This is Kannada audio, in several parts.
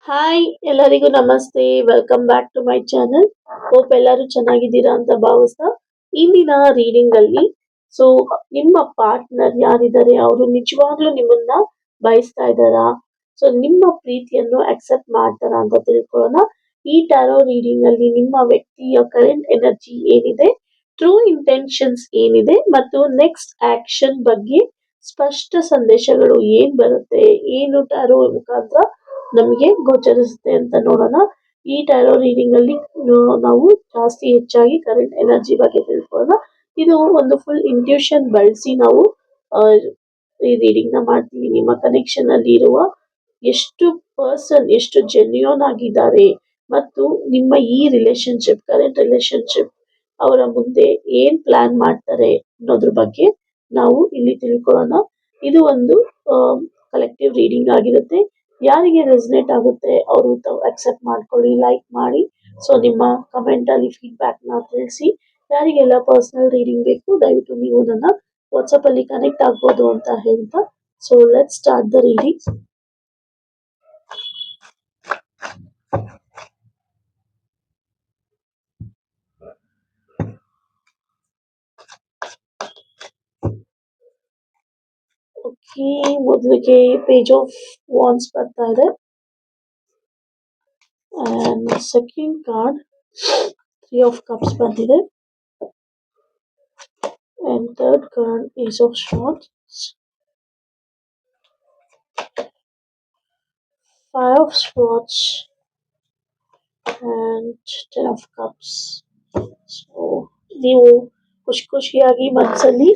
ಹಾಯ್ ಎಲ್ಲರಿಗೂ ನಮಸ್ತೆ. Welcome back to my channel. Hope ಎಲ್ಲರೂ ಚೆನ್ನಾಗಿದ್ದೀರಾ ಅಂತ ಭಾವಿಸ್ತಾ ಇಂದಿನ ರೀಡಿಂಗ್ ಅಲ್ಲಿ ಸೊ ನಿಮ್ಮ ಪಾರ್ಟ್ನರ್ ಯಾರಿದ್ದಾರೆ ಅವರು ನಿಜವಾಗ್ಲೂ ನಿಮ್ಮನ್ನ ಬಯಸ್ತಾ ಇದ್ದಾರಾ, ಸೊ ನಿಮ್ಮ ಪ್ರೀತಿಯನ್ನು ಅಕ್ಸೆಪ್ಟ್ ಮಾಡ್ತಾರಾ ಅಂತ ತಿಳ್ಕೊಳ್ಳೋಣ. ಈ ಟ್ಯಾರೋ ರೀಡಿಂಗ್ ಅಲ್ಲಿ ನಿಮ್ಮ ವ್ಯಕ್ತಿಯ ಕರೆಂಟ್ ಎನರ್ಜಿ ಏನಿದೆ, ಟ್ರೂ ಇಂಟೆನ್ಷನ್ಸ್ ಏನಿದೆ ಮತ್ತು ನೆಕ್ಸ್ಟ್ ಆಕ್ಷನ್ ಬಗ್ಗೆ ಸ್ಪಷ್ಟ ಸಂದೇಶಗಳು ಏನ್ ಬರುತ್ತೆ, ಏನು ಟ್ಯಾರೋ ಮುಖಾಂತರ ನಮಗೆ ಗೋಚರಿಸುತ್ತೆ ಅಂತ ನೋಡೋಣ. ಈ ಟ್ಯಾರೋ ರೀಡಿಂಗ್ ಅಲ್ಲಿ ನಾವು ಜಾಸ್ತಿ ಹೆಚ್ಚಾಗಿ ಕರೆಂಟ್ ಎನರ್ಜಿ ಬಗ್ಗೆ ತಿಳ್ಕೊಳ್ಳೋಣ. ಇದು ಒಂದು ಫುಲ್ ಇಂಟ್ಯೂಷನ್ ಬಳಸಿ ನಾವು ಆ, ಈ ರೀಡಿಂಗ್ ನ ಮಾಡ್ತೀವಿ. ನಿಮ್ಮ ಕನೆಕ್ಷನ್ ಅಲ್ಲಿ ಇರುವ ಎಷ್ಟು ಪರ್ಸನ್ ಎಷ್ಟು ಜೆನ್ಯೂನ್ ಆಗಿದ್ದಾರೆ ಮತ್ತು ನಿಮ್ಮ ಈ ರಿಲೇಶನ್ಶಿಪ್ ಕರೆಂಟ್ ರಿಲೇಶನ್ಶಿಪ್ ಅವರ ಮುಂದೆ ಏನ್ ಪ್ಲಾನ್ ಮಾಡ್ತಾರೆ ಅನ್ನೋದ್ರ ಬಗ್ಗೆ ನಾವು ಇಲ್ಲಿ ತಿಳ್ಕೊಳ್ಳೋಣ. ಇದು ಒಂದು ಕಲೆಕ್ಟಿವ್ ರೀಡಿಂಗ್ ಆಗಿರುತ್ತೆ. ಯಾರಿಗೆ ರೆಸನೇಟ್ ಆಗುತ್ತೆ ಅವರು ಅಕ್ಸೆಪ್ಟ್ ಮಾಡ್ಕೊಳ್ಳಿ, ಲೈಕ್ ಮಾಡಿ. ಸೊ ನಿಮ್ಮ ಕಮೆಂಟ್ ಅಲ್ಲಿ ಫೀಡ್ಬ್ಯಾಕ್ ನ ತಿಳಿಸಿ. ಯಾರಿಗೆಲ್ಲ ಪರ್ಸನಲ್ ರೀಡಿಂಗ್ ಬೇಕು ದಯವಿಟ್ಟು ನೀವು ನನ್ನ ವಾಟ್ಸಪ್ ಅಲ್ಲಿ ಕನೆಕ್ಟ್ ಆಗ್ಬೋದು ಅಂತ ಹೇಳ್ತಾ, so let start the reading. Okay, ಮೊದಲಿಗೆ ಪೇಜ್ ಆಫ್ ವಾನ್ಸ್ ಬರ್ತಾ ಇದೆ. And second card 3 of Cups ಬಂದಿದೆ. And third card Ace of Swords, 5 of Swords and 10 of Cups. So ನೀವು ಖುಷಿಯಾಗಿ ಮನಸ್ಸಲ್ಲಿ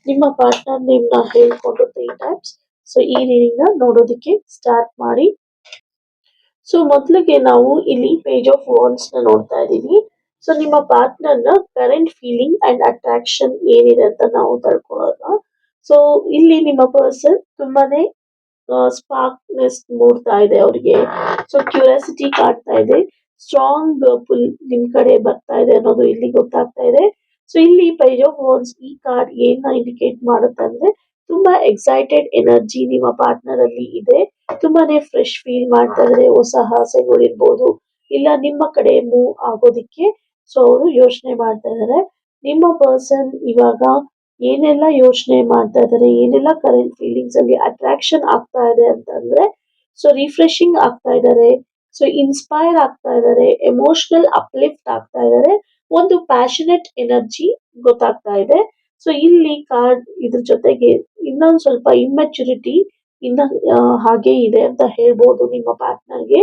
ನಿಮ್ಮ ಪಾರ್ಟ್ನರ್ ನೇಮ್ ನ ಹೇಳ್ಕೊಂಡು 3 times ಸೊ ಈ ರೀಡಿಂಗ್ ನ ನೋಡೋದಕ್ಕೆ ಸ್ಟಾರ್ಟ್ ಮಾಡಿ. ಸೊ ಮೊದಲಿಗೆ ನಾವು ಇಲ್ಲಿ ಪೇಜ್ ಆಫ್ ವಾನ್ಸ್ ನ ನೋಡ್ತಾ ಇದ್ದೀವಿ. ಸೊ ನಿಮ್ಮ ಪಾರ್ಟ್ನರ್ ನ ಕರೆಂಟ್ ಫೀಲಿಂಗ್ ಅಂಡ್ ಅಟ್ರಾಕ್ಷನ್ ಏನಿದೆ ಅಂತ ನಾವು ತಿಳ್ಕೊಳ್ಳೋಣ. ಸೊ ಇಲ್ಲಿ ನಿಮ್ಮ ಪರ್ಸನ್ ತುಂಬಾನೇ ಸ್ಪಾರ್ಕ್ನೆಸ್ ಮೂಡ್ತಾ ಇದೆ ಅವರಿಗೆ. ಸೊ ಕ್ಯೂರಿಯಾಸಿಟಿ ಕಾಡ್ತಾ ಇದೆ, ಸ್ಟ್ರಾಂಗ್ ಪುಲ್ ನಿಮ್ ಕಡೆ ಬರ್ತಾ ಇದೆ ಅನ್ನೋದು ಇಲ್ಲಿ ಗೊತ್ತಾಗ್ತಾ ಇದೆ. ಸೊ ಇಲ್ಲಿ ಪೇಜ್ ಆಫ್ ವಾನ್ಸ್ ಈ ಕಾರ್ಡ್ ಏನ ಇಂಡಿಕೇಟ್ ಮಾಡುತ್ತೆ ಅಂದ್ರೆ ತುಂಬಾ ಎಕ್ಸೈಟೆಡ್ ಎನರ್ಜಿ ನಿಮ್ಮ ಪಾರ್ಟ್ನರ್ ಅಲ್ಲಿ ಇದೆ. ತುಂಬಾನೇ ಫ್ರೆಶ್ ಫೀಲ್ ಮಾಡ್ತಾ ಇದ್ರೆ, ಹೊಸ ಆಸೆಗಳು ಇರ್ಬೋದು, ಇಲ್ಲ ನಿಮ್ಮ ಕಡೆ ಮೂವ್ ಆಗೋದಿಕ್ಕೆ ಸೊ ಅವರು ಯೋಚನೆ ಮಾಡ್ತಾ ಇದಾರೆ. ನಿಮ್ಮ ಪರ್ಸನ್ ಇವಾಗ ಏನೆಲ್ಲ ಯೋಚನೆ ಮಾಡ್ತಾ ಇದಾರೆ, ಏನೆಲ್ಲ ಕರೆಂಟ್ ಫೀಲಿಂಗ್ಸ್ ಅಲ್ಲಿ ಅಟ್ರಾಕ್ಷನ್ ಆಗ್ತಾ ಇದೆ ಅಂತಂದ್ರೆ, ಸೊ ರಿಫ್ರೆಶಿಂಗ್ ಆಗ್ತಾ ಇದಾರೆ, ಸೊ ಇನ್ಸ್ಪೈರ್ ಆಗ್ತಾ ಇದಾರೆ, ಎಮೋಷನಲ್ ಅಪ್ಲಿಫ್ಟ್ ಆಗ್ತಾ ಇದಾರೆ, ಒಂದು ಪ್ಯಾಷನೆಟ್ ಎನರ್ಜಿ ಗೊತ್ತಾಗ್ತಾ ಇದೆ. ಸೊ ಇಲ್ಲಿ ಕಾರ್ಡ್ ಇದ್ರ ಜೊತೆಗೆ ಇನ್ನೊಂದ್ ಸ್ವಲ್ಪ ಇಮ್ಮೆಚುರಿಟಿ ಇನ್ನ ಹಾಗೆ ಇದೆ ಅಂತ ಹೇಳ್ಬೋದು. ನಿಮ್ಮ ಪಾರ್ಟ್ನರ್ಗೆ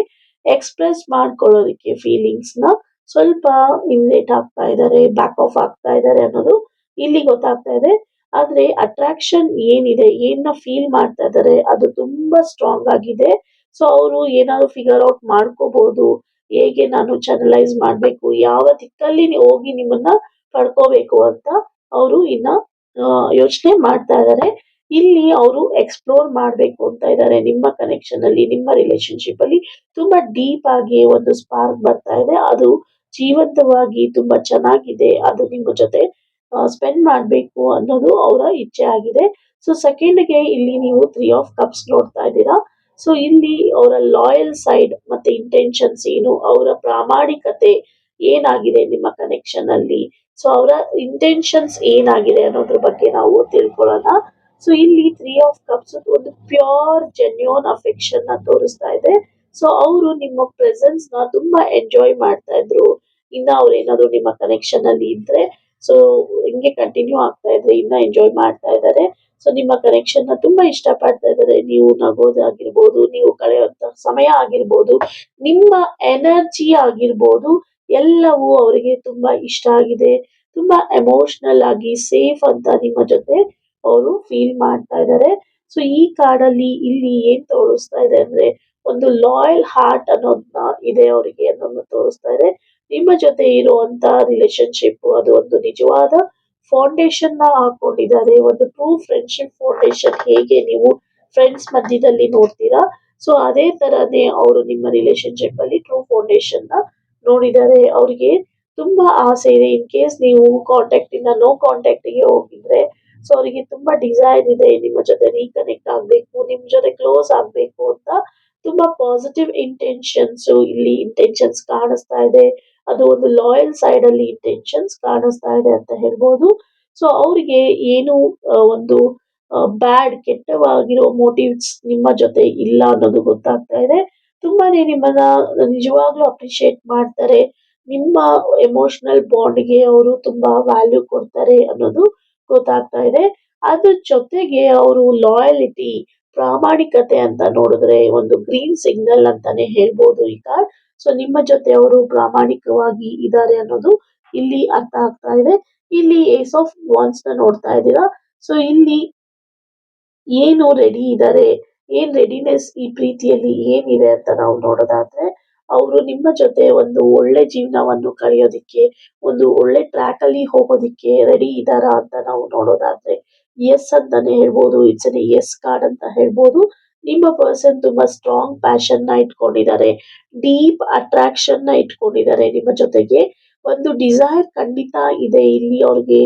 ಎಕ್ಸ್ಪ್ರೆಸ್ ಮಾಡ್ಕೊಳ್ಳೋದಕ್ಕೆ ಫೀಲಿಂಗ್ಸ್ ನ ಸ್ವಲ್ಪ ಹಿಂದೇಟ್ ಆಗ್ತಾ ಇದಾರೆ, ಬ್ಯಾಕ್ ಆಫ್ ಆಗ್ತಾ ಇದಾರೆ ಅನ್ನೋದು ಇಲ್ಲಿ ಗೊತ್ತಾಗ್ತಾ ಇದೆ. ಆದ್ರೆ ಅಟ್ರಾಕ್ಷನ್ ಏನಿದೆ, ಏನ ಫೀಲ್ ಮಾಡ್ತಾ ಇದಾರೆ ಅದು ತುಂಬಾ ಸ್ಟ್ರಾಂಗ್ ಆಗಿದೆ. ಸೊ ಅವರು ಏನಾದ್ರು ಫಿಗರ್ ಔಟ್ ಮಾಡ್ಕೋಬಹುದು, ಹೇಗೆ ನಾನು ಚಾನಲೈಸ್ ಮಾಡ್ಬೇಕು, ಯಾವ ದಿಕ್ಕಲ್ಲಿ ಹೋಗಿ ನಿಮ್ಮನ್ನ ಪಡ್ಕೋಬೇಕು ಅಂತ ಅವರು ಇನ್ನ ಯೋಚನೆ ಮಾಡ್ತಾ ಇದಾರೆ. ಇಲ್ಲಿ ಅವರು ಎಕ್ಸ್ಪ್ಲೋರ್ ಮಾಡ್ಬೇಕು ಅಂತ ಇದ್ದಾರೆ. ನಿಮ್ಮ ಕನೆಕ್ಷನ್ ಅಲ್ಲಿ, ನಿಮ್ಮ ರಿಲೇಶನ್ಶಿಪ್ ಅಲ್ಲಿ ತುಂಬಾ ಡೀಪ್ ಆಗಿ ಒಂದು ಸ್ಪಾರ್ಕ್ ಬರ್ತಾ ಇದೆ. ಅದು ಜೀವಂತವಾಗಿ ತುಂಬಾ ಚೆನ್ನಾಗಿದೆ. ಅದು ನಿಮ್ಮ ಜೊತೆ ಸ್ಪೆಂಡ್ ಮಾಡ್ಬೇಕು ಅನ್ನೋದು ಅವರ ಇಚ್ಛೆ ಆಗಿದೆ. ಸೊ ಸೆಕೆಂಡ್ಗೆ ಇಲ್ಲಿ ನೀವು 3 of Cups ನೋಡ್ತಾ ಇದ್ದೀರಾ. ಸೊ ಇಲ್ಲಿ ಅವರ ಲಾಯಲ್ ಸೈಡ್ ಮತ್ತೆ ಇಂಟೆನ್ಷನ್ಸ್ ಏನು, ಅವರ ಪ್ರಾಮಾಣಿಕತೆ ಏನಾಗಿದೆ ನಿಮ್ಮ ಕನೆಕ್ಷನ್ ಅಲ್ಲಿ, ಸೊ ಅವರ ಇಂಟೆನ್ಷನ್ಸ್ ಏನಾಗಿದೆ ಅನ್ನೋದ್ರ ಬಗ್ಗೆ ನಾವು ತಿಳ್ಕೊಳ್ಳೋಣ. ಸೊ ಇಲ್ಲಿ 3 of Cups ಒಂದು ಪ್ಯೂರ್ ಜೆನ್ಯೂನ್ ಅಫೆಕ್ಷನ್ ನ ತೋರಿಸ್ತಾ ಇದೆ. ಸೊ ಅವರು ನಿಮ್ಮ ಪ್ರೆಸೆನ್ಸ್ ನ ತುಂಬಾ ಎಂಜಾಯ್ ಮಾಡ್ತಾ ಇದ್ರು. ಇನ್ನ ಅವ್ರು ಏನಾದ್ರು ನಿಮ್ಮ ಕನೆಕ್ಷನ್ ಅಲ್ಲಿ ಇದ್ರೆ ಸೊ ಹಿಂಗೆ ಕಂಟಿನ್ಯೂ ಆಗ್ತಾ ಇದ್ರೆ ಇನ್ನ ಎಂಜಾಯ್ ಮಾಡ್ತಾ ಇದ್ದಾರೆ. ಸೊ ನಿಮ್ಮ ಕನೆಕ್ಷನ್ ನ ತುಂಬಾ ಇಷ್ಟ ಪಡ್ತಾ ಇದ್ದಾರೆ. ನೀವು ನಗೋದಾಗಿರ್ಬೋದು, ನೀವು ಕಳೆಯುವಂತ ಸಮಯ ಆಗಿರ್ಬೋದು, ನಿಮ್ಮ ಎನರ್ಜಿ ಆಗಿರ್ಬೋದು, ಎಲ್ಲವೂ ಅವರಿಗೆ ತುಂಬಾ ಇಷ್ಟ ಆಗಿದೆ. ತುಂಬಾ ಎಮೋಷನಲ್ ಆಗಿ ಸೇಫ್ ಅಂತ ನಿಮ್ಮ ಜೊತೆ ಅವರು ಫೀಲ್ ಮಾಡ್ತಾ ಇದ್ದಾರೆ. ಸೊ ಈ ಕಾರ್ಡಲ್ಲಿ ಇಲ್ಲಿ ಏನ್ ತೋರಿಸ್ತಾ ಇದೆ ಅಂದ್ರೆ ಒಂದು ಲಾಯಲ್ ಹಾರ್ಟ್ ಅನ್ನೋದನ್ನ ಇದೆ ಅವರಿಗೆ ಅನ್ನೋದನ್ನ ತೋರಿಸ್ತಾ ಇದೆ. ನಿಮ್ಮ ಜೊತೆ ಇರುವಂತ ರಿಲೇಶನ್ಶಿಪ್ ಅದು ಒಂದು ನಿಜವಾದ ಫೌಂಡೇಶನ್ ನ ಹಾಕೊಂಡಿದ್ದಾರೆ. ಒಂದು ಟ್ರೂ ಫ್ರೆಂಡ್ಶಿಪ್ ಫೌಂಡೇಶನ್ ಹೇಗೆ ನೀವು ಫ್ರೆಂಡ್ಸ್ ಮಧ್ಯದಲ್ಲಿ ನೋಡ್ತೀರಾ, ಸೊ ಅದೇ ತರನೇ ಅವರು ನಿಮ್ಮ ರಿಲೇಶನ್ಶಿಪ್ ಅಲ್ಲಿ ಟ್ರೂ ಫೌಂಡೇಶನ್ ನ ನೋಡಿದ್ದಾರೆ. ಅವ್ರಿಗೆ ತುಂಬಾ ಆಸೆ ಇದೆ, ಇನ್ ಕೇಸ್ ನೀವು ಕಾಂಟ್ಯಾಕ್ಟ್ ಇಂದ ನೋ ಕಾಂಟ್ಯಾಕ್ಟ್ ಗೆ ಹೋಗಿದ್ರೆ ಸೊ ಅವರಿಗೆ ತುಂಬಾ ಡಿಸೈರ್ ಇದೆ ನಿಮ್ಮ ಜೊತೆ ರೀಕನೆಕ್ಟ್ ಆಗ್ಬೇಕು, ನಿಮ್ ಜೊತೆ ಕ್ಲೋಸ್ ಆಗ್ಬೇಕು ಅಂತ. ತುಂಬಾ ಪಾಸಿಟಿವ್ ಇಂಟೆನ್ಷನ್ಸ್ ಇಲ್ಲಿ ಇಂಟೆನ್ಷನ್ಸ್ ಕಾಣಿಸ್ತಾ ಇದೆ. ಅದು ಒಂದು ಲಾಯಲ್ ಸೈಡ್ ಅಲ್ಲಿ ಇಂಟೆನ್ಷನ್ಸ್ ಕಾಣಿಸ್ತಾ ಇದೆ ಅಂತ ಹೇಳ್ಬೋದು. ಸೊ ಅವ್ರಿಗೆ ಏನು ಒಂದು ಬ್ಯಾಡ್ ಕೆಟ್ಟವಾಗಿರೋ ಮೋಟಿವ್ಸ್ ನಿಮ್ಮ ಜೊತೆ ಇಲ್ಲ ಅನ್ನೋದು ಗೊತ್ತಾಗ್ತಾ ಇದೆ. ತುಂಬಾನೇ ನಿಮ್ಮನ್ನ ನಿಜವಾಗ್ಲೂ ಅಪ್ರಿಶಿಯೇಟ್ ಮಾಡ್ತಾರೆ. ನಿಮ್ಮ ಎಮೋಷನಲ್ ಬಾಂಡ್ಗೆ ಅವರು ತುಂಬಾ ವ್ಯಾಲ್ಯೂ ಕೊಡ್ತಾರೆ ಅನ್ನೋದು ಗೊತ್ತಾಗ್ತಾ ಇದೆ. ಅದ್ರ ಜೊತೆಗೆ ಅವರು ಲಾಯಲಿಟಿ, ಪ್ರಾಮಾಣಿಕತೆ ಅಂತ ನೋಡಿದ್ರೆ ಒಂದು ಗ್ರೀನ್ ಸಿಗ್ನಲ್ ಅಂತಾನೆ ಹೇಳ್ಬೋದು ಈ ಕಾರ್ಡ್. ಸೊ ನಿಮ್ಮ ಜೊತೆ ಅವರು ಪ್ರಾಮಾಣಿಕವಾಗಿ ಇದ್ದಾರೆ ಅನ್ನೋದು ಇಲ್ಲಿ ಅರ್ಥ ಆಗ್ತಾ ಇದೆ. ಇಲ್ಲಿ ಏಸ್ ಆಫ್ ವಾನ್ಸ್ ನ ನೋಡ್ತಾ ಇದ್ದೀರಾ. ಸೊ ಇಲ್ಲಿ ಏನು ರೆಡಿ ಇದ್ದಾರೆ, ಏನ್ ರೆಡಿನೆಸ್ ಈ ಪ್ರೀತಿಯಲ್ಲಿ ಏನಿದೆ ಅಂತ ನಾವು ನೋಡೋದಾದ್ರೆ, ಅವರು ನಿಮ್ಮ ಜೊತೆ ಒಂದು ಒಳ್ಳೆ ಜೀವನವನ್ನು ಕಳೆಯೋದಿಕ್ಕೆ, ಒಂದು ಒಳ್ಳೆ ಟ್ರ್ಯಾಕ್ ಅಲ್ಲಿ ಹೋಗೋದಿಕ್ಕೆ ರೆಡಿ ಇದ್ದಾರಾ ಅಂತ ನಾವು ನೋಡೋದಾದ್ರೆ ಎಸ್ ಅಂತಾನೆ ಹೇಳ್ಬೋದು. ಇಟ್ಸ್ ಎನ್ ಎಸ್ ಕಾರ್ಡ್ ಅಂತ ಹೇಳ್ಬೋದು. ನಿಮ್ಮ ಪರ್ಸನ್ ತುಂಬಾ ಸ್ಟ್ರಾಂಗ್ ಪ್ಯಾಷನ್ ನ ಇಟ್ಕೊಂಡಿದ್ದಾರೆ, ಡೀಪ್ ಅಟ್ರಾಕ್ಷನ್ ನ ಇಟ್ಕೊಂಡಿದ್ದಾರೆ ನಿಮ್ಮ ಜೊತೆಗೆ. ಒಂದು ಡಿಸೈರ್ ಖಂಡಿತ ಇದೆ ಇಲ್ಲಿ ಅವ್ರಿಗೆ.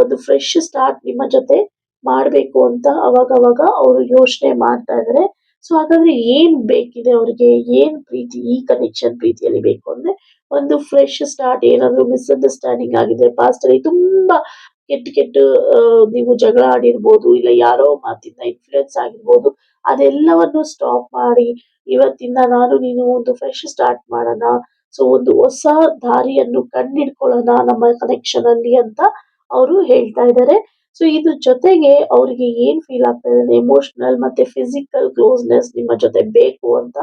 ಒಂದು ಫ್ರೆಶ್ ಸ್ಟಾರ್ಟ್ ನಿಮ್ಮ ಜೊತೆ ಮಾಡ್ಬೇಕು ಅಂತ ಅವಾಗವಾಗ ಅವರು ಯೋಚನೆ ಮಾಡ್ತಾ ಇದಾರೆ. ಸೊ ಹಾಗಾದ್ರೆ ಏನ್ ಬೇಕಿದೆ ಅವ್ರಿಗೆ, ಏನ್ ಪ್ರೀತಿ ಈ ಕನೆಕ್ಷನ್ ಪ್ರೀತಿಯಲ್ಲಿ ಬೇಕು ಅಂದ್ರೆ ಒಂದು ಫ್ರೆಶ್ ಸ್ಟಾರ್ಟ್. ಏನಾದ್ರು ಮಿಸ್ಅಂಡರ್ಸ್ಟ್ಯಾಂಡಿಂಗ್ ಆಗಿದೆ ಪಾಸ್ಟ್ ಅಲ್ಲಿ, ತುಂಬಾ ಕೆಟ್ಟ ಕೆಟ್ಟ ನೀವು ಜಗಳ ಆಡಿರ್ಬೋದು, ಇಲ್ಲ ಯಾರೋ ಮಾತಿಂದ ಇನ್ಫ್ಲೂಯೆನ್ಸ್ ಆಗಿರ್ಬೋದು. ಅದೆಲ್ಲವನ್ನು ಸ್ಟಾಪ್ ಮಾಡಿ ಇವತ್ತಿಂದ ನಾನು ನೀನು ಒಂದು ಫ್ರೆಶ್ ಸ್ಟಾರ್ಟ್ ಮಾಡೋಣ. ಸೊ ಒಂದು ಹೊಸ ದಾರಿಯನ್ನು ಕಂಡಿಡ್ಕೊಳ್ಳೋಣ ನಮ್ಮ ಕನೆಕ್ಷನ್ ಅಲ್ಲಿ ಅಂತ ಅವರು ಹೇಳ್ತಾ ಇದ್ದಾರೆ. ಸೊ ಇದ್ರ ಜೊತೆಗೆ ಅವ್ರಿಗೆ ಏನ್ ಫೀಲ್ ಆಗ್ತಾ ಇದೆ, ಎಮೋಷನಲ್ ಮತ್ತೆ ಫಿಸಿಕಲ್ ಕ್ಲೋಸ್ನೆಸ್ ನಿಮ್ಮ ಜೊತೆ ಬೇಕು ಅಂತ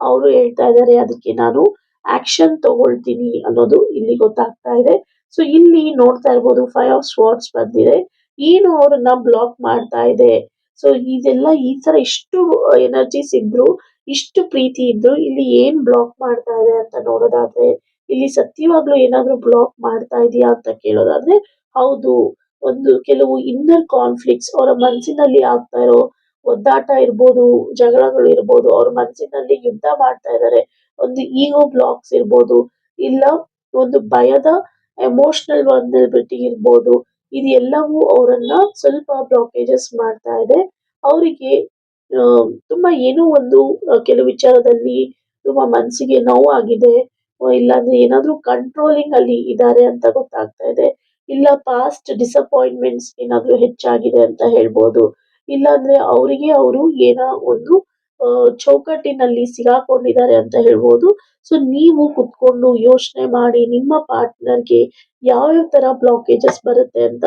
ಅವರು ಹೇಳ್ತಾ ಇದ್ದಾರೆ. ಅದಕ್ಕೆ ನಾನು ಆಕ್ಷನ್ ತಗೊಳ್ತೀನಿ ಅನ್ನೋದು ಇಲ್ಲಿ ಗೊತ್ತಾಗ್ತಾ ಇದೆ. ಸೊ ಇಲ್ಲಿ ನೋಡ್ತಾ ಇರ್ಬೋದು 5 of Swords ಬಂದಿದೆ. ಏನು ಅವ್ರನ್ನ ಬ್ಲಾಕ್ ಮಾಡ್ತಾ ಇದೆ. ಸೊ ಇದೆಲ್ಲ ಈ ತರ ಇಷ್ಟು ಎನರ್ಜೀಸ್ ಇದ್ರು, ಇಷ್ಟು ಪ್ರೀತಿ ಇದ್ರು, ಇಲ್ಲಿ ಏನ್ ಬ್ಲಾಕ್ ಮಾಡ್ತಾ ಇದೆ ಅಂತ ನೋಡೋದಾದ್ರೆ, ಇಲ್ಲಿ ಸತ್ಯವಾಗ್ಲೂ ಏನಾದ್ರೂ ಬ್ಲಾಕ್ ಮಾಡ್ತಾ ಇದೆಯಾ ಅಂತ ಕೇಳೋದಾದ್ರೆ ಹೌದು. ಒಂದು ಕೆಲವು ಇನ್ನರ್ ಕಾನ್ಫ್ಲಿಕ್ಟ್ಸ್ ಅವರ ಮನಸ್ಸಿನಲ್ಲಿ ಆಗ್ತಾ ಇರೋ ಒದ್ದಾಟ ಇರ್ಬೋದು, ಜಗಳಗಳು ಇರ್ಬೋದು, ಅವ್ರ ಮನಸ್ಸಿನಲ್ಲಿ ಯುದ್ಧ ಮಾಡ್ತಾ ಇದ್ದಾರೆ. ಒಂದು ಈಗೋ ಬ್ಲಾಕ್ಸ್ ಇರ್ಬೋದು, ಇಲ್ಲ ಒಂದು ಭಯದ ಎಮೋಷನಲ್ ವಲ್ನರಬಿಲಿಟಿ ಇರ್ಬೋದು. ಇದೆಲ್ಲವೂ ಅವರನ್ನ ಸ್ವಲ್ಪ ಬ್ಲಾಕೇಜಸ್ ಮಾಡ್ತಾ ಇದೆ. ಅವರಿಗೆ ತುಂಬಾ ಏನೋ ಒಂದು ಕೆಲವು ವಿಚಾರದಲ್ಲಿ ತುಂಬಾ ಮನಸ್ಸಿಗೆ ನೋವಾಗಿದೆ. ಇಲ್ಲಾಂದ್ರೆ ಏನಾದ್ರೂ ಕಂಟ್ರೋಲಿಂಗ್ ಅಲ್ಲಿ ಇದ್ದಾರೆ ಅಂತ ಗೊತ್ತಾಗ್ತಾ ಇದೆ. ಇಲ್ಲ ಪಾಸ್ಟ್ ಡಿಸಪಾಯಿಂಟ್ಮೆಂಟ್ಸ್ ಏನಾದ್ರೂ ಹೆಚ್ಚಾಗಿದೆ ಅಂತ ಹೇಳ್ಬೋದು. ಇಲ್ಲಾಂದ್ರೆ ಅವರಿಗೆ ಅವರು ಏನೋ ಒಂದು ಚೌಕಟ್ಟಿನಲ್ಲಿ ಸಿಗಾಕೊಂಡಿದ್ದಾರೆ ಅಂತ ಹೇಳ್ಬೋದು. ಸೊ ನೀವು ಕುತ್ಕೊಂಡು ಯೋಚನೆ ಮಾಡಿ ನಿಮ್ಮ ಪಾರ್ಟ್ನರ್ಗೆ ಯಾವ್ಯಾವ ತರ ಬ್ಲಾಕೇಜಸ್ ಬರುತ್ತೆ ಅಂತ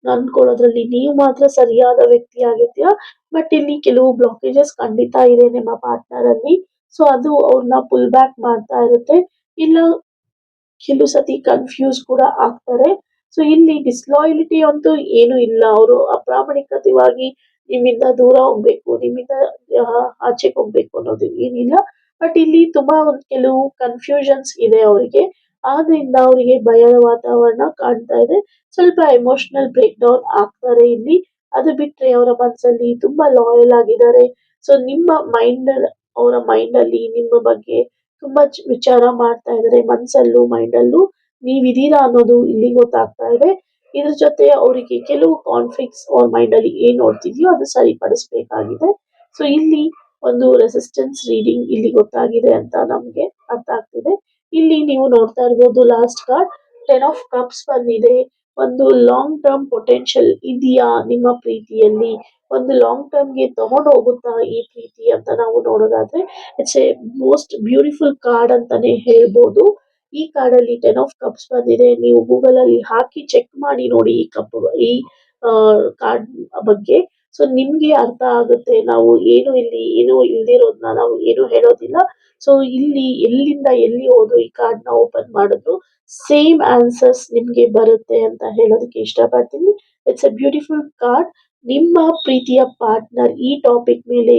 ಅನ್ಕೊಳ್ಳೋದ್ರಲ್ಲಿ ನೀವು ಮಾತ್ರ ಸರಿಯಾದ ವ್ಯಕ್ತಿ ಆಗಿರ್ತೀರಾ. ಬಟ್ ಇಲ್ಲಿ ಕೆಲವು ಬ್ಲಾಕೇಜಸ್ ಖಂಡಿತ ಇದೆ ನಿಮ್ಮ ಪಾರ್ಟ್ನರ್ ಅಲ್ಲಿ. ಸೊ ಅದು ಅವ್ರನ್ನ ಪುಲ್ ಬ್ಯಾಕ್ ಮಾಡ್ತಾ ಇರುತ್ತೆ. ಇಲ್ಲ ಕೆಲವು ಸತಿ ಕನ್ಫ್ಯೂಸ್ ಕೂಡ ಆಗ್ತಾರೆ. ಸೊ ಇಲ್ಲಿ ಡಿಸ್ಲಾಯಲಿಟಿ ಅಂತೂ ಏನು ಇಲ್ಲ. ಅವರು ಅಪ್ರಾಮಾಣಿಕತೆಯಾಗಿ ನಿಮ್ಮಿಂದ ದೂರ ಹೋಗ್ಬೇಕು, ನಿಮ್ಮಿಂದ ಆಚೆಗೆ ಹೋಗ್ಬೇಕು ಅನ್ನೋದು ಏನಿಲ್ಲ. ಬಟ್ ಇಲ್ಲಿ ತುಂಬಾ ಒಂದು ಕೆಲವು ಕನ್ಫ್ಯೂಷನ್ಸ್ ಇದೆ ಅವರಿಗೆ. ಆದ್ರಿಂದ ಅವರಿಗೆ ಭಯದ ವಾತಾವರಣ ಕಾಣ್ತಾ ಇದೆ. ಸ್ವಲ್ಪ ಎಮೋಷನಲ್ ಬ್ರೇಕ್ ಡೌನ್ ಆಗ್ತಾರೆ ಇಲ್ಲಿ. ಅದು ಬಿಟ್ರೆ ಅವರ ಮನಸ್ಸಲ್ಲಿ ತುಂಬಾ ಲಾಯಲ್ ಆಗಿದ್ದಾರೆ. ಸೊ ನಿಮ್ಮ ಮೈಂಡ್, ಅವರ ಮೈಂಡ್ ಅಲ್ಲಿ ನಿಮ್ಮ ಬಗ್ಗೆ ತುಂಬಾ ವಿಚಾರ ಮಾಡ್ತಾ ಇದ್ದಾರೆ. ಮನ್ಸಲ್ಲೂ ಮೈಂಡಲ್ಲೂ ನೀವಿದೀರಾ ಅನ್ನೋದು ಇಲ್ಲಿ ಗೊತ್ತಾಗ್ತಾ ಇದೆ. ಇದ್ರ ಜೊತೆ ಅವರಿಗೆ ಕೆಲವು ಕಾನ್ಫ್ಲಿಕ್ಟ್ಸ್ ಅವ್ರ ಮೈಂಡ್ ಅಲ್ಲಿ ಏನ್ ನೋಡ್ತಿದ್ಯೋ ಅದು ಸರಿಪಡಿಸ್ಬೇಕಾಗಿದೆ. ಸೊ ಇಲ್ಲಿ ಒಂದು ರೆಸಿಸ್ಟೆನ್ಸ್ ರೀಡಿಂಗ್ ಇಲ್ಲಿ ಗೊತ್ತಾಗಿದೆ ಅಂತ ನಮ್ಗೆ ಅರ್ಥ ಆಗ್ತಿದೆ. ಇಲ್ಲಿ ನೀವು ನೋಡ್ತಾ ಇರ್ಬೋದು ಲಾಸ್ಟ್ ಕಾರ್ಡ್ 10 of Cups ಬಂದಿದೆ. ಒಂದು ಲಾಂಗ್ ಟರ್ಮ್ ಪೊಟೆನ್ಶಿಯಲ್ ಇದೆಯಾ ನಿಮ್ಮ ಪ್ರೀತಿಯಲ್ಲಿ, ಒಂದು ಲಾಂಗ್ ಟರ್ಮ್ಗೆ ತಗೊಂಡು ಹೋಗುತ್ತಾ ಈ ಪ್ರೀತಿ ಅಂತ ನಾವು ನೋಡೋದಾದ್ರೆ it's A most beautiful card ಅಂತಾನೆ ಹೇಳ್ಬೋದು. ಈ ಕಾರ್ಡ್ ಅಲ್ಲಿ 10 of Cups ಬಂದಿದೆ. ನೀವು ಗೂಗಲ್ ಅಲ್ಲಿ ಹಾಕಿ ಚೆಕ್ ಮಾಡಿ ನೋಡಿ ಈ ಕಾರ್ಡ್ ಬಗ್ಗೆ. ಸೊ ನಿಮ್ಗೆ ಅರ್ಥ ಆಗುತ್ತೆ. ನಾವು ಏನು ಇಲ್ಲಿ ಏನು ಇಲ್ದಿರೋದ್ನ ನಾವು ಏನು ಹೇಳೋದಿಲ್ಲ. ಸೊ ಇಲ್ಲಿ ಎಲ್ಲಿಂದ ಎಲ್ಲಿ ಹೋದ್ರು ಈ ಕಾರ್ಡ್ ನ ಓಪನ್ ಮಾಡಿದ್ರು ಸೇಮ್ ಆನ್ಸರ್ಸ್ ನಿಮ್ಗೆ ಬರುತ್ತೆ ಅಂತ ಹೇಳೋದಕ್ಕೆ ಇಷ್ಟಪಡ್ತೀನಿ. It's A beautiful card. ನಿಮ್ಮ ಪ್ರೀತಿಯ ಪಾರ್ಟ್ನರ್ ಈ ಟಾಪಿಕ್ ಮೇಲೆ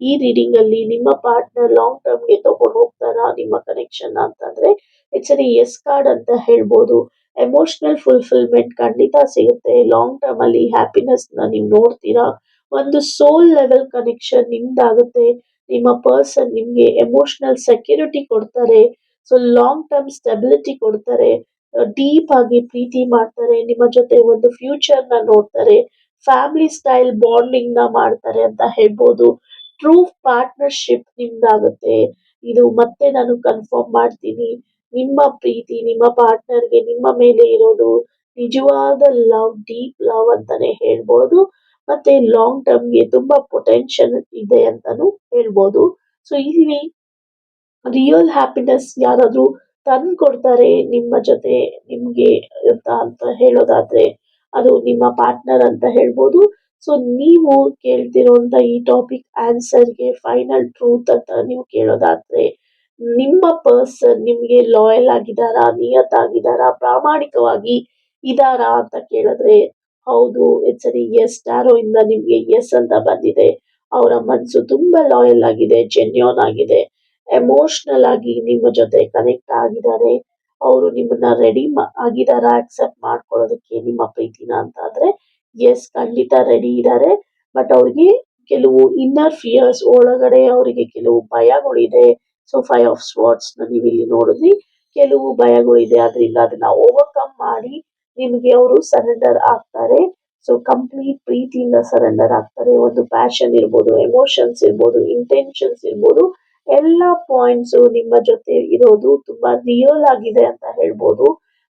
ಈ ರೀಡಿಂಗ್ ಅಲ್ಲಿ ನಿಮ್ಮ ಪಾರ್ಟ್ನರ್ ಲಾಂಗ್ ಟರ್ಮ್ಗೆ ತಗೊಂಡು ಹೋಗ್ತಾರಾ ನಿಮ್ಮ ಕನೆಕ್ಷನ್ ಅಂತಂದ್ರೆ ಇಟ್ಸ್ ಎನ್ ಎಸ್ ಕಾರ್ಡ್ ಅಂತ ಹೇಳ್ಬೋದು. ಎಮೋಷನಲ್ ಫುಲ್ಫಿಲ್ಮೆಂಟ್ ಖಂಡಿತ ಸಿಗುತ್ತೆ. ಲಾಂಗ್ ಟರ್ಮ್ ಅಲ್ಲಿ ಹ್ಯಾಪಿನೆಸ್ ನ ನೀವು ನೋಡ್ತೀರಾ. ಒಂದು ಸೋಲ್ ಲೆವೆಲ್ ಕನೆಕ್ಷನ್ ನಿಮ್ದಾಗುತ್ತೆ. ನಿಮ್ಮ ಪರ್ಸನ್ ನಿಮ್ಗೆ ಎಮೋಷನಲ್ ಸೆಕ್ಯೂರಿಟಿ ಕೊಡ್ತಾರೆ. ಸೊ ಲಾಂಗ್ ಟರ್ಮ್ ಸ್ಟೆಬಿಲಿಟಿ ಕೊಡ್ತಾರೆ. ಡೀಪ್ ಆಗಿ ಪ್ರೀತಿ ಮಾಡ್ತಾರೆ. ನಿಮ್ಮ ಜೊತೆ ಒಂದು ಫ್ಯೂಚರ್ ನ ನೋಡ್ತಾರೆ. ಫ್ಯಾಮಿಲಿ ಸ್ಟೈಲ್ ಬಾಂಡಿಂಗ್ ನ ಮಾಡ್ತಾರೆ ಅಂತ ಹೇಳ್ಬೋದು. ಟ್ರೂ ಪಾರ್ಟ್ನರ್ಶಿಪ್ ನಿಮ್ದಾಗುತ್ತೆ. ಇದು ಮತ್ತೆ ನಾನು ಕನ್ಫರ್ಮ್ ಮಾಡ್ತೀನಿ, ನಿಮ್ಮ ಪ್ರೀತಿ ನಿಮ್ಮ ಪಾರ್ಟ್ನರ್ಗೆ ನಿಮ್ಮ ಮೇಲೆ ಇರೋದು ನಿಜವಾದ ಲವ್, ಡೀಪ್ ಲವ್ ಅಂತಾನೆ ಹೇಳ್ಬೋದು. ಮತ್ತೆ ಲಾಂಗ್ ಟರ್ಮ್ಗೆ ತುಂಬಾ ಪೊಟೆನ್ಷಿಯಲ್ ಇದೆ ಅಂತಾನು ಹೇಳ್ಬೋದು. ಸೊ ಇಲ್ಲಿ ರಿಯಲ್ ಹ್ಯಾಪಿನೆಸ್ ಯಾರಾದ್ರೂ ತಂದ್ಕೊಡ್ತಾರೆ ನಿಮ್ಮ ಜೊತೆ ನಿಮ್ಗೆ ಅಂತ ಹೇಳೋದಾದ್ರೆ ಅದು ನಿಮ್ಮ ಪಾರ್ಟ್ನರ್ ಅಂತ ಹೇಳ್ಬೋದು. ಸೊ ನೀವು ಕೇಳ್ತಿರೋಂತ ಈ ಟಾಪಿಕ್ ಆನ್ಸರ್ಗೆ ಫೈನಲ್ ಟ್ರೂತ್ ಅಂತ ನೀವು ಕೇಳೋದಾದ್ರೆ, ನಿಮ್ಮ ಪರ್ಸನ್ ನಿಮ್ಗೆ ಲಾಯಲ್ ಆಗಿದಾರಾ, ನಿಯತ್ತಾಗಿದಾರಾ, ಪ್ರಾಮಾಣಿಕವಾಗಿ ಇದಾರಾ ಅಂತ ಕೇಳಿದ್ರೆ ಹೌದು, ಇಟ್ಸ್ ಎಸ್ ಟ್ಯಾರೋ ಇಂದ ನಿಮ್ಗೆ ಎಸ್ ಅಂತ ಬಂದಿದೆ. ಅವರ ಮನಸ್ಸು ತುಂಬಾ ಲಾಯಲ್ ಆಗಿದೆ, ಜೆನ್ಯೂನ್ ಆಗಿದೆ, ಎಮೋಷನಲ್ ಆಗಿ ನಿಮ್ಮ ಜೊತೆ ಕನೆಕ್ಟ್ ಆಗಿದ್ದಾರೆ. ಅವರು ನಿಮ್ಮನ್ನ ರೆಡಿ ಆಗಿದಾರ ಅಕ್ಸೆಪ್ಟ್ ಮಾಡ್ಕೊಳ್ಳೋದಕ್ಕೆ ನಿಮ್ಮ ಪ್ರೀತಿನ ಅಂತ ಆದ್ರೆ ಎಸ್, ಖಂಡಿತ ರೆಡಿ ಇದ್ದಾರೆ. ಬಟ್ ಅವ್ರಿಗೆ ಕೆಲವು ಇನ್ನರ್ ಫಿಯರ್ಸ್ ಒಳಗಡೆ ಅವರಿಗೆ ಕೆಲವು ಭಯಗಳಿದೆ. ಸೊ 5 ಆಫ್ ಸ್ವಾರ್ಡ್ಸ್ ನೀವು ಇಲ್ಲಿ ನೋಡಿದ್ರಿ, ಕೆಲವು ಭಯಗಳಿದೆ, ಅದರಿಂದ ಅದನ್ನ ಓವರ್ಕಮ್ ಮಾಡಿ ನಿಮಗೆ ಅವರು ಸರೆಂಡರ್ ಆಗ್ತಾರೆ. ಸೊ ಕಂಪ್ಲೀಟ್ ಪ್ರೀತಿಯಿಂದ ಸರೆಂಡರ್ ಆಗ್ತಾರೆ. ಒಂದು ಪ್ಯಾಷನ್ ಇರ್ಬೋದು, ಎಮೋಷನ್ಸ್ ಇರ್ಬೋದು, ಇಂಟೆನ್ಷನ್ಸ್ ಇರ್ಬೋದು, ಎಲ್ಲ ಪಾಯಿಂಟ್ಸ್ ನಿಮ್ಮ ಜೊತೆ ಇರೋದು ತುಂಬಾ ರಿಯಲ್ ಆಗಿದೆ ಅಂತ ಹೇಳ್ಬೋದು.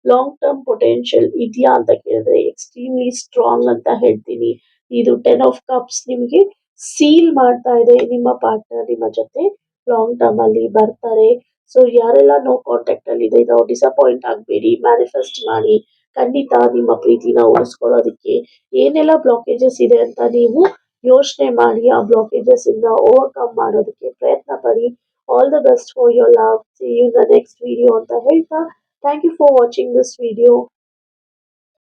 ಲಾಂಗ್ ಟರ್ಮ್ ಪೊಟೆನ್ಷಿಯಲ್ ಇದೆಯಾ ಅಂತ ಕೇಳಿದ್ರೆ ಎಕ್ಸ್ಟ್ರೀಮ್ಲಿ ಸ್ಟ್ರಾಂಗ್ ಅಂತ ಹೇಳ್ತೀನಿ. ಇದು 10 ಆಫ್ ಕಪ್ಸ್ ನಿಮ್ಗೆ ಸೀಲ್ ಮಾಡ್ತಾ ಇದೆ, ನಿಮ್ಮ ಪಾರ್ಟ್ನರ್ ನಿಮ್ಮ ಜೊತೆ ಲಾಂಗ್ ಟರ್ಮ್ ಅಲ್ಲಿ ಬರ್ತಾರೆ. ಸೊ ಯಾರೆಲ್ಲ ನೋ ಕಾಂಟ್ಯಾಕ್ಟ್ ಅಲ್ಲಿ ಇದೆ ನಾವು ಡಿಸಪಾಯಿಂಟ್ ಆಗಬೇಡಿ, ಮ್ಯಾನಿಫೆಸ್ಟ್ ಮಾಡಿ. ಖಂಡಿತ ನಿಮ್ಮ ಪ್ರೀತಿನ ಉಳಿಸ್ಕೊಳ್ಳೋದಕ್ಕೆ ಏನೆಲ್ಲ ಬ್ಲಾಕೇಜಸ್ ಇದೆ ಅಂತ ನೀವು ಯೋಚನೆ ಮಾಡಿ ಆ ಬ್ಲಾಕೇಜಸ್ ಇಂದ ಓವರ್ಕಮ್ ಮಾಡೋದಕ್ಕೆ ಪ್ರಯತ್ನ ಪಡಿ. All the best for your love. See you in the next video ಅಂತ ಹೇಳ್ತಾ thank you for watching this video.